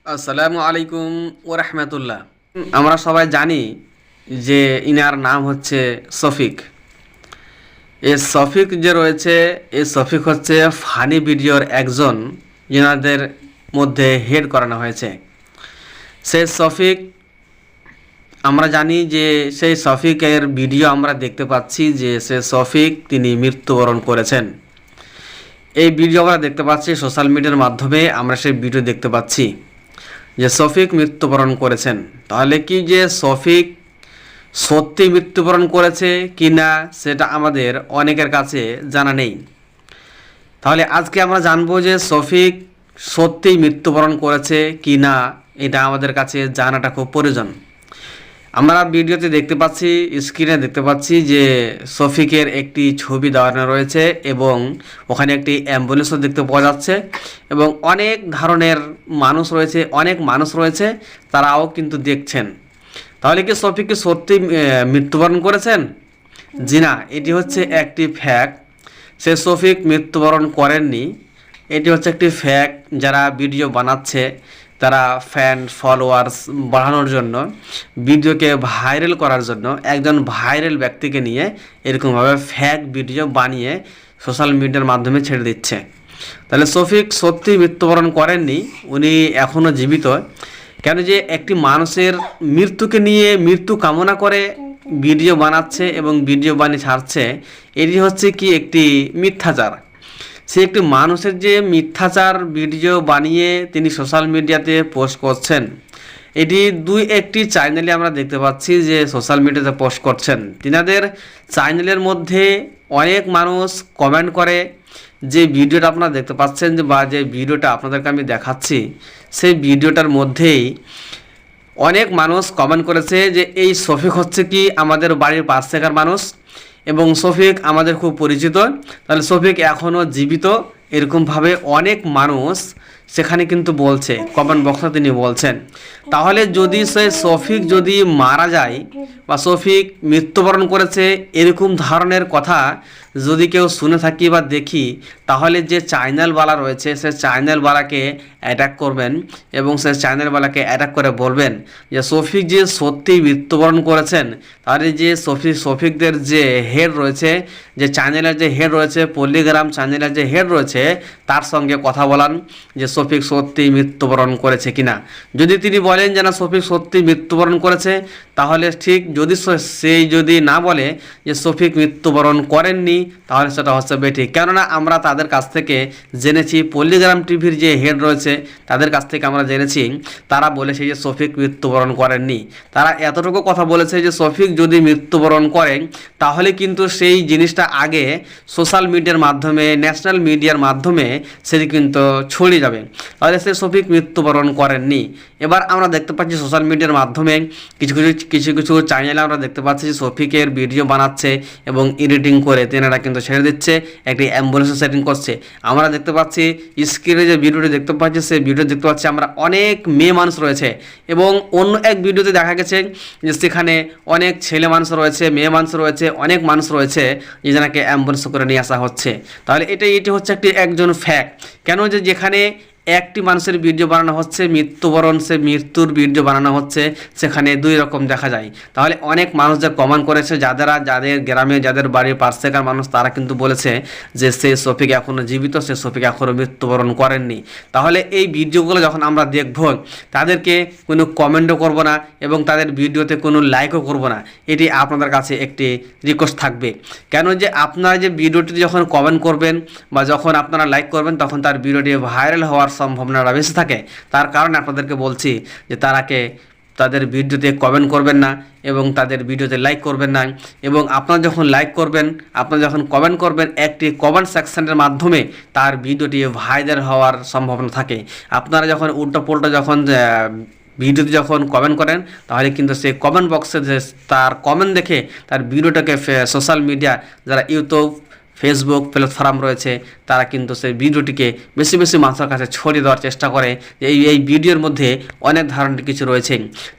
আসসালামু আলাইকুম ওরহমতুল্লাহ। আমরা সবাই জানি যে ইনার নাম হচ্ছে শফিক। এই শফিক যে রয়েছে, এই শফিক হচ্ছে ফানি ভিডিওর একজন, যেনাদের মধ্যে হেড করানো হয়েছে। সেই শফিক, আমরা জানি যে সেই শফিকের ভিডিও আমরা দেখতে পাচ্ছি যে সে শফিক তিনি মৃত্যুবরণ করেছেন। এই ভিডিও আমরা দেখতে পাচ্ছি সোশ্যাল মিডিয়ার মাধ্যমে, আমরা সেই ভিডিও দেখতে পাচ্ছি যে শফিক মৃত্যুবরণ করেছেন। তাহলে কি যে শফিক সত্যি মৃত্যুবরণ করেছে কি না সেটা আমাদের অনেকের কাছে জানা নেই। তাহলে আজকে আমরা জানবো যে শফিক সত্যিই মৃত্যুবরণ করেছে কি না, এটা আমাদের কাছে জানাটা খুব প্রয়োজন। আমরা ভিডিওতে দেখতে পাচ্ছি, স্ক্রিনে দেখতে পাচ্ছি যে শফিকের একটি ছবি দেওয়ানো রয়েছে এবং ওখানে একটি অ্যাম্বুলেন্সও দেখতে পাওয়া যাচ্ছে এবং অনেক ধরনের মানুষ রয়েছে, তারাও কিন্তু দেখছেন। তাহলে কি শফিক কি সত্যি মৃত্যুবরণ করেছেন? জি না, এটি হচ্ছে একটি ফ্যাক্ট। সে শফিক মৃত্যুবরণ করেননি, এটি হচ্ছে একটি ফ্যাক্ট। যারা ভিডিও বানাচ্ছে তারা ফ্যান ফলোয়ার্স বাড়ানোর জন্য, ভিডিওকে ভাইরাল করার জন্য একজন ভাইরাল ব্যক্তিকে নিয়ে এরকমভাবে ফ্যাক ভিডিও বানিয়ে সোশ্যাল মিডিয়ার মাধ্যমে ছেড়ে দিচ্ছে। তাহলে শফিক সত্যি মৃত্যুবরণ করেননি, উনি এখনও জীবিত। কেন যে একটি মানুষের মৃত্যুকে নিয়ে মৃত্যু কামনা করে ভিডিও বানাচ্ছে এবং ভিডিও বানিয়ে ছাড়ছে, এটি হচ্ছে কি একটি মিথ্যাচার। সে একটি মানুষের যে মিথ্যাচার ভিডিও বানিয়ে তিনি সোশ্যাল মিডিয়াতে পোস্ট করছেন, এটি একটি চ্যানেলে আমরা দেখতে পাচ্ছি যে সোশ্যাল মিডিয়াতে পোস্ট করছেন। তিনাদের চ্যানেলের মধ্যে অনেক মানুষ কমেন্ট করে, যে ভিডিওটা আপনারা দেখতে পাচ্ছেন বা যে ভিডিওটা আপনাদেরকে আমি দেখাচ্ছি, সেই ভিডিওটার মধ্যেই অনেক মানুষ কমেন্ট করেছে যে এই শফিক হচ্ছে কি আমাদের বাড়ির পাশ থাকার মানুষ এবং শফিক আমাদের খুব পরিচিত। তাহলে শফিক এখনও জীবিত, এরকমভাবে অনেক মানুষ সেখানে কিন্তু বলছে, কমেন্ট বক্সে তিনি বলছেন। তাহলে যদি সে শফিক যদি মারা যায় বা শফিক মৃত্যুবরণ করেছে, এরকম ধরনের কথা যদি কেউ শুনে থাকি বা দেখি, তাহলে যে চ্যানেলওয়ালা রয়েছে সে চ্যানেলওয়ালাকে অ্যাটাক করবেন এবং সে চ্যানেলওয়ালাকে অ্যাটাক করে বলবেন যে শফিক যে সত্যি মৃত্যুবরণ করেছেন, তাহলে যে শফিকদের যে হেড রয়েছে, যে চ্যানেলের যে হেড রয়েছে, পল্লিগ্রাম চ্যানেলের যে হেড রয়েছে, তার সঙ্গে কথা বলান যে শফিক সত্যি মৃত্যুবরণ করেছে কিনা। যদি তিনি বলেন যে না শফিক সত্যি মৃত্যুবরণ করেছে, তাহলে ঠিক। যদি না বলে যে শফিক মৃত্যুবরণ করেননি, তাহলে সেটা হচ্ছে বেঠিক। কেননা আমরা তাদের কাছ থেকে জেনেছি, পল্লিগ্রাম টিভির যে হেড রয়েছে তাদের কাছ থেকে আমরা জেনেছি, তারা বলেছে যে শফিক মৃত্যুবরণ করেননি। তারা এতটুকু কথা বলেছে যে শফিক যদি মৃত্যুবরণ করেন, তাহলে কিন্তু সেই জিনিসটা আগে সোশ্যাল মিডিয়ার মাধ্যমে, ন্যাশনাল মিডিয়ার মাধ্যমে সেটি কিন্তু ছড়িয়ে যাবে। তাহলে সে শফিক মৃত্যুবরণ করেননি। এবার আমরা দেখতে পাচ্ছি সোশ্যাল মিডিয়ার মাধ্যমে কিছু চ্যানেলে আমরা দেখতে পাচ্ছি যে শফিকের ভিডিও বানাচ্ছে এবং এডিটিং করে তেনারা কিন্তু ছেড়ে দিচ্ছে, একটি অ্যাম্বুলেন্সের সেটিং করছে। আমরা দেখতে পাচ্ছি স্ক্রিনে যে ভিডিওটি দেখতে পাচ্ছি, সেই ভিডিও দেখতে পাচ্ছি আমরা অনেক মেয়ে মানুষ রয়েছে এবং অন্য এক ভিডিওতে দেখা গেছে যে সেখানে অনেক ছেলে মানুষ রয়েছে, মেয়ে মানুষ রয়েছে, অনেক মানুষ রয়েছে যেনাকে অ্যাম্বুলেন্স করে নিয়ে আসা হচ্ছে। তাহলে এটি হচ্ছে একজন ফ্যাক্ট। কেন যে যেখানে একটি মানুষের ভিডিও বানানো হচ্ছে মৃত্যুবরণ, সে মৃত্যুর ভিডিও বানানো হচ্ছে, সেখানে দুই রকম দেখা যায়। তাহলে অনেক মানুষ যা কমেন্ট করেছে, যাদের গ্রামে, যাদের বাড়ির পাশ থাকার মানুষ, তারা কিন্তু বলেছে যে সে শফিক এখনও জীবিত, সে শফিক এখনও মৃত্যুবরণ করেননি। তাহলে এই ভিডিওগুলো যখন আমরা দেখব, তাদেরকে কোনো কমেন্টও করব না এবং তাদের ভিডিওতে কোনো লাইকও করব না। এটি আপনাদের কাছে একটি রিকোয়েস্ট থাকবে। কেন যে আপনারা যে ভিডিওটি যখন কমেন্ট করবেন বা যখন আপনারা লাইক করবেন, তখন তার ভিডিওটি ভাইরাল হওয়ার সম্ভাবনাটা বেশি থাকে। তার কারণে আপনাদেরকে বলছি যে তাদের ভিডিওতে কমেন্ট করবেন না এবং তাদের ভিডিওতে লাইক করবেন না। এবং আপনারা যখন লাইক করবেন, আপনারা যখন কমেন্ট করবেন, একটি কমেন্ট সেকশনের মাধ্যমে তার ভিডিওটি ভাইরাল হওয়ার সম্ভাবনা থাকে। আপনারা যখন উল্টো যখন ভিডিওতে যখন কমেন্ট করেন, তাহলে কিন্তু সেই কমেন্ট বক্সে তার কমেন্ট দেখে তার ভিডিওটাকে সোশ্যাল মিডিয়া, যারা ইউটিউব, ফেসবুক প্ল্যাটফর্ম রয়েছে, তারা কিন্তু সেই ভিডিওটিকে বেশি মানুষের কাছে ছড়িয়ে দেওয়ার চেষ্টা করে যে এই ভিডিওর মধ্যে অনেক ধরনের কিছু রয়েছে।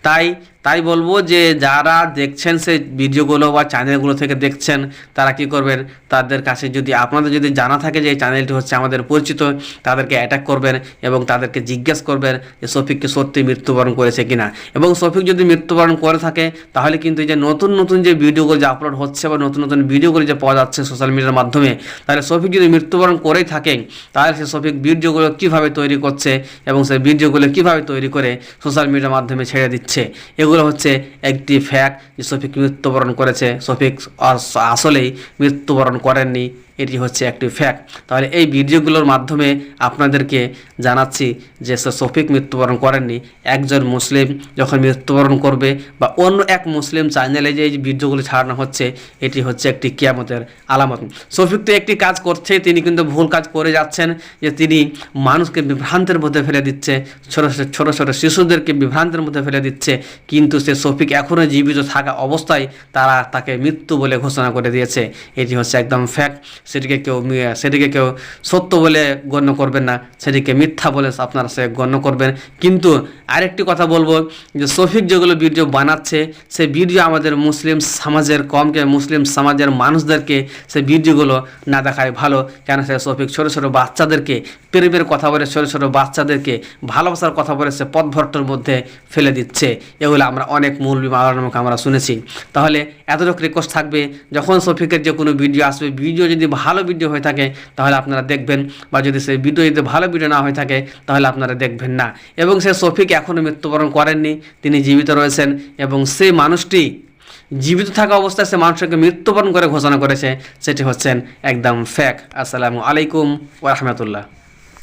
তাই তাই বলবো যে যারা দেখছেন সেই ভিডিওগুলো বা চ্যানেলগুলো থেকে দেখছেন, তারা কি করবেন, তাদের কাছে যদি আপনাদের যদি জানা থাকে যে এই চ্যানেলটি হচ্ছে আমাদের পরিচিত, তাদেরকে অ্যাটাক করবেন এবং তাদেরকে জিজ্ঞেস করবেন যে শফিককে সত্যি মৃত্যুবরণ করেছে কিনা। এবং শফিক যদি মৃত্যুবরণ করে থাকে তাহলে কিন্তু এই যে নতুন নতুন যে ভিডিওগুলো যে আপলোড হচ্ছে বা নতুন নতুন ভিডিওগুলো যে পাওয়া যাচ্ছে সোশ্যাল মিডিয়ার মাধ্যমে, তাহলে শফিক যদি মৃত্যুবরণ করেই থাকে তাহলে সে শফিক ভিডিওগুলো কীভাবে তৈরি করছে এবং সেই ভিডিওগুলো কীভাবে তৈরি করে সোশ্যাল মিডিয়ার মাধ্যমে ছেড়ে দিচ্ছে, এগুলো হচ্ছে একটি ফ্যাক্ট যে শফিক মৃত্যুবরণ করেছে। শফিক আসলেই মৃত্যুবরণ করেননি, এটি হচ্ছে একটি ফ্যাক্ট। তাহলে এই ভিডিওগুলোর মাধ্যমে আপনাদেরকে জানাচ্ছি যে শফিক মৃত্যুবরণ করেননি। একজন মুসলিম যখন মৃত্যুবরণ করবে বা অন্য এক মুসলিম চ্যানেলে যে এই ভিডিওগুলো ছাড়ানো হচ্ছে, এটি হচ্ছে একটি কিয়ামতের আলামত। শফিক তো একটি কাজ করছে, তিনি কিন্তু ভুল কাজ করে যাচ্ছেন, যে তিনি মানুষকে বিভ্রান্তের মধ্যে ফেলে দিচ্ছে, ছোটো ছোটো শিশুদেরকে বিভ্রান্তের মধ্যে ফেলে দিচ্ছে। কিন্তু সে শফিক এখনও জীবিত থাকা অবস্থায় তারা তাকে মৃত্যু বলে ঘোষণা করে দিয়েছে। এটি হচ্ছে একদম ফ্যাক্ট। সেটিকে কেউ সত্য বলে গণ্য করবেন না, সেটিকে মিথ্যা বলে আপনারা সে গণ্য করবেন। কিন্তু আরেকটি কথা বলবো যে শফিক যেগুলো ভিডিও বানাচ্ছে, সেই ভিডিও আমাদের মুসলিম সমাজের মুসলিম সমাজের মানুষদেরকে সেই ভিডিওগুলো না দেখায় ভালো। কেন সে শফিক ছোটো ছোটো বাচ্চাদেরকে প্রেমের কথা বলে, ছোটো ছোটো বাচ্চাদেরকে ভালোবাসার কথা বলে সে পথভ্রষ্টর মধ্যে ফেলে দিচ্ছে। এগুলো আমরা অনেক মৌলবি মাওলানার মুখে আমরা শুনেছি। তাহলে এতটুকু রিকোয়েস্ট থাকবে, যখন শফিকের যে কোনো ভিডিও আসবে, ভিডিও যদি ভালো ভিডিও হয়ে থাকে তাহলে আপনারা দেখবেন, বা যদি সেই ভিডিও যদি ভালো ভিডিও না হয়ে থাকে তাহলে আপনারা দেখবেন না। এবং সে শফিক এখনও মৃত্যুবরণ করেননি, তিনি জীবিত রয়েছেন। এবং সেই মানুষটি জীবিত থাকা অবস্থায় সে মানুষকে মৃত্যুবরণ করে ঘোষণা করেছে, সেটি হচ্ছেন একদম ফ্যাক্ট। আসসালামু আলাইকুম ওয়া রাহমাতুল্লাহ।